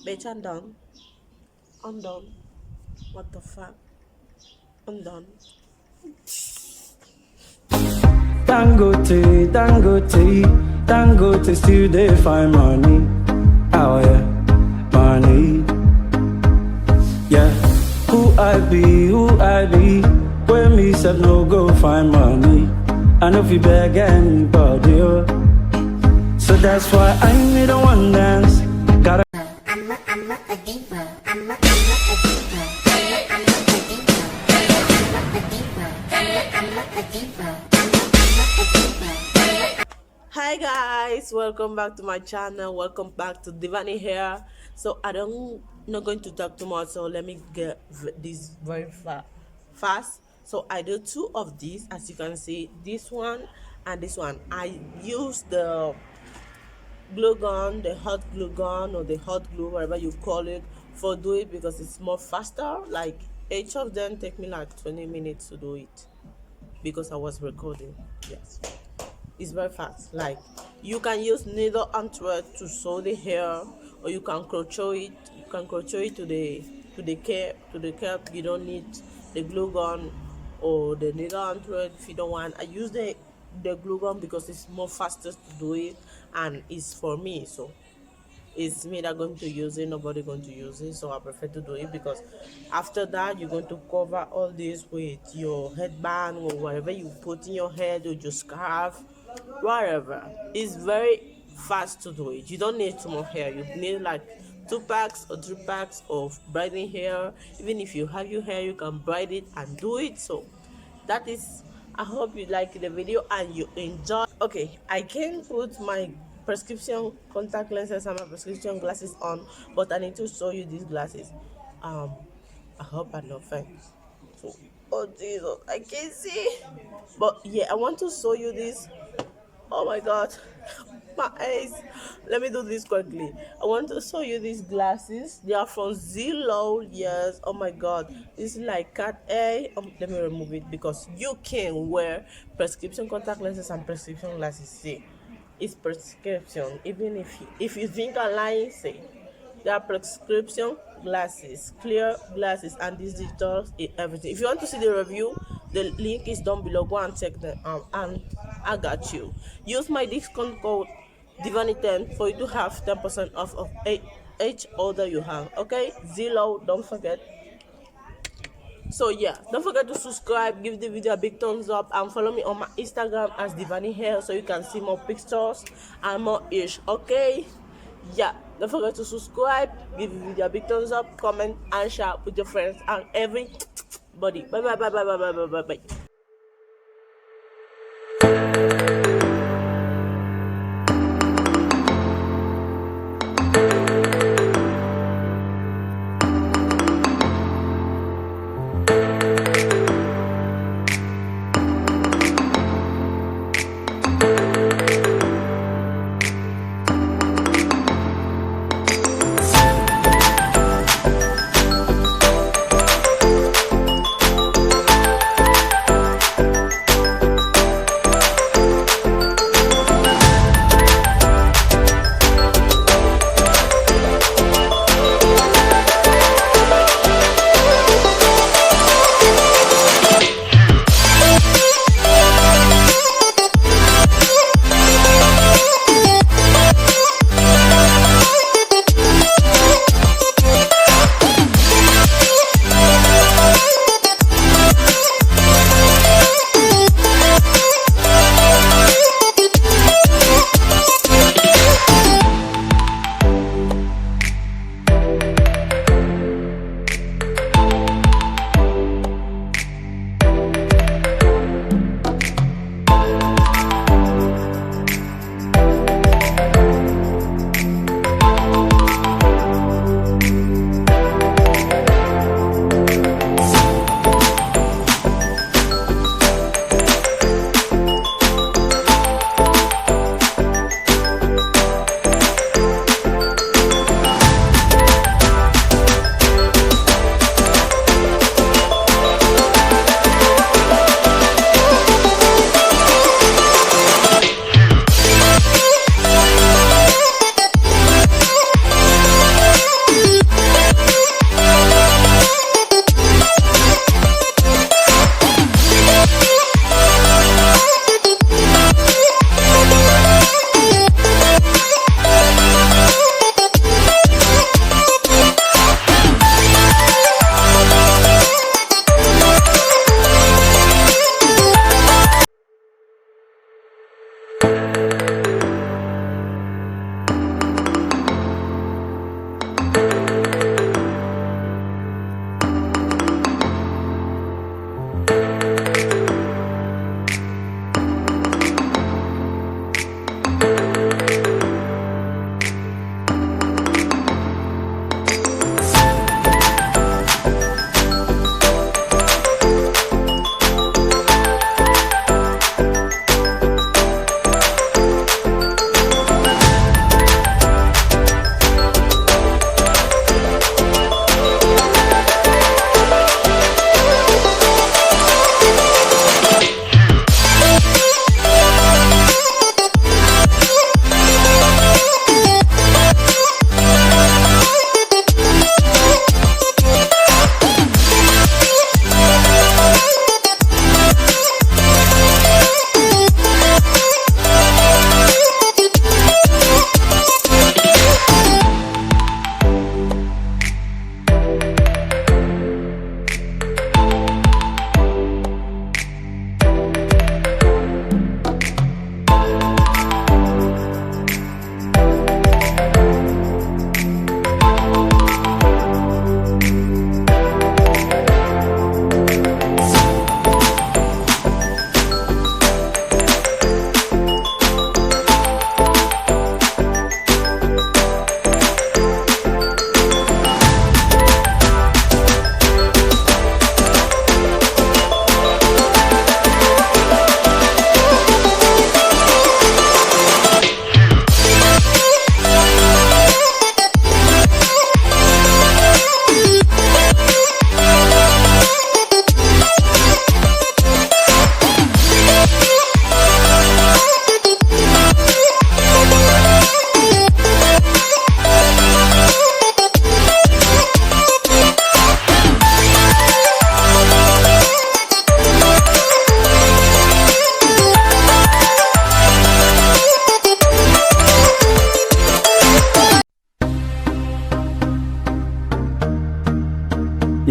Bitch, I'm done. I'm done. What the fuck? I'm done. Dangote, Dangote, Dangote still they find money. Oh yeah, money. Yeah, who I be, when me said no go find money. I know if you beg anybody, oh. So that's why I need a one dance. Gotta I'm a diva. I'm a diva. I'm a diva. I'm a diva. I'm a diva. Hi guys, welcome back to my channel. Welcome back to Divani here. So not going to talk too much, so let me get this very fast. So I do two of these, as you can see, this one and this one. I use the glue gun, the hot glue gun or the hot glue, whatever you call it, for do it because it's more faster. Like each of them take me like 20 minutes to do it because I was recording. Yes, it's very fast. Like you can use needle and thread to sew the hair, or you can crochet it. You can crochet it to the cap. You don't need the glue gun or the needle and thread if you don't want. I use the glue gun because it's more fastest to do it and it's for me. So it's me that going to use it, nobody going to use it, so I prefer to do it because after that you're going to cover all this with your headband or whatever you put in your head or your scarf, whatever. It's very fast to do it. You don't need too much hair. You need like 2 packs or 3 packs of braiding hair. Even if you have your hair, you can braid it and do it. So that is, I hope you like the video and you enjoy. Okay, I can put my prescription contact lenses and my prescription glasses on, but I need to show you these glasses. I hope I'm not offended. So, oh Jesus, I can't see. But yeah, I want to show you this. Oh my God, my eyes. Let me do this quickly. I want to show you these glasses. They are from Zillow. Yes. Oh my God, this is like cat A. Let me remove it because you can wear prescription contact lenses and prescription glasses. See, it's prescription. Even if you think I'm lying, say there are prescription glasses, clear glasses, and these digital everything. If you want to see the review, the link is down below. Go and check them and I got you. Use my discount code Divany10 for you to have 10% off of each order you have. Okay, Zillow, don't forget. So yeah, don't forget to subscribe, give the video a big thumbs up, and follow me on my Instagram as Divany Hair so you can see more pictures and more ish. Okay, yeah, don't forget to subscribe, give the video a big thumbs up, comment and share with your friends and everybody. Bye bye bye bye bye bye bye bye.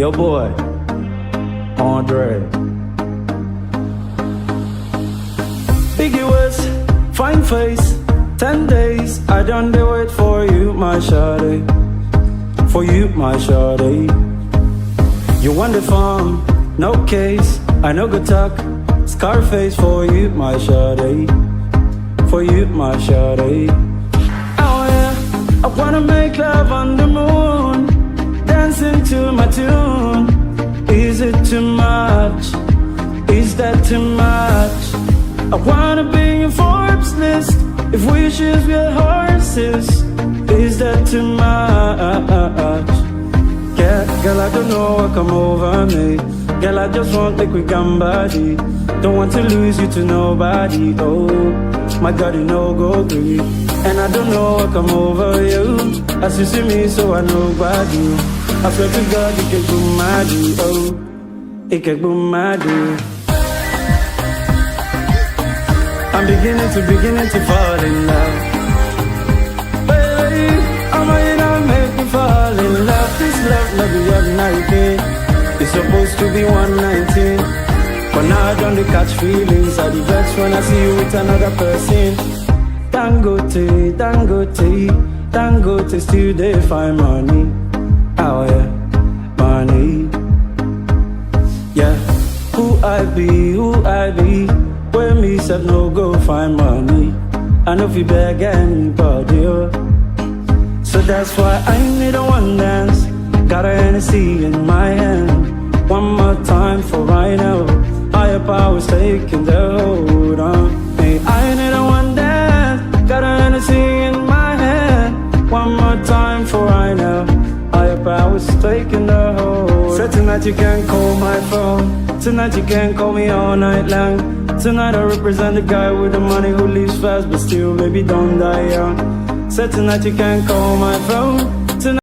Your boy, Andre. Biggie West, fine face, 10 days. I done the wait for you, my shawty. For you, my shawty. You want the farm, no case. I know good talk, Scarface for you, my shawty. For you, my shawty. Oh yeah, I wanna make love on the moon, dancing to my tune. Is it too much? Is that too much? I wanna be in Forbes list if wishes were horses. Is that too much? Yeah, girl, I don't know what come over me. Girl, I just want like we can body. Don't want to lose you to nobody. Oh, my God, you know go through. And I don't know what come over you. As you see me, so I know about you. I swear to God, it can boom my do. Oh, it can boom my do. I'm beginning to fall in love. Baby, I'm gonna make me fall in love. This love, love you up night. It's supposed to be 119, but now I don't catch feelings. I the vex when I see you with another person. Dangote, Dangote, Dangote still they find money. Oh yeah, money. Yeah, who I be, where me said no go find money. I know if you beg anybody, oh. So that's why I need a one dance. Got a Hennessy in my hand. One more time for right now. Higher powers taking the hold on me. I need a one dance. Got a Hennessy in my hand. One more time for right now. Higher powers taking the hold. So tonight you can call my phone. Tonight you can call me all night long. Tonight I represent the guy with the money who leaves fast but still baby don't die young. So tonight you can call my phone.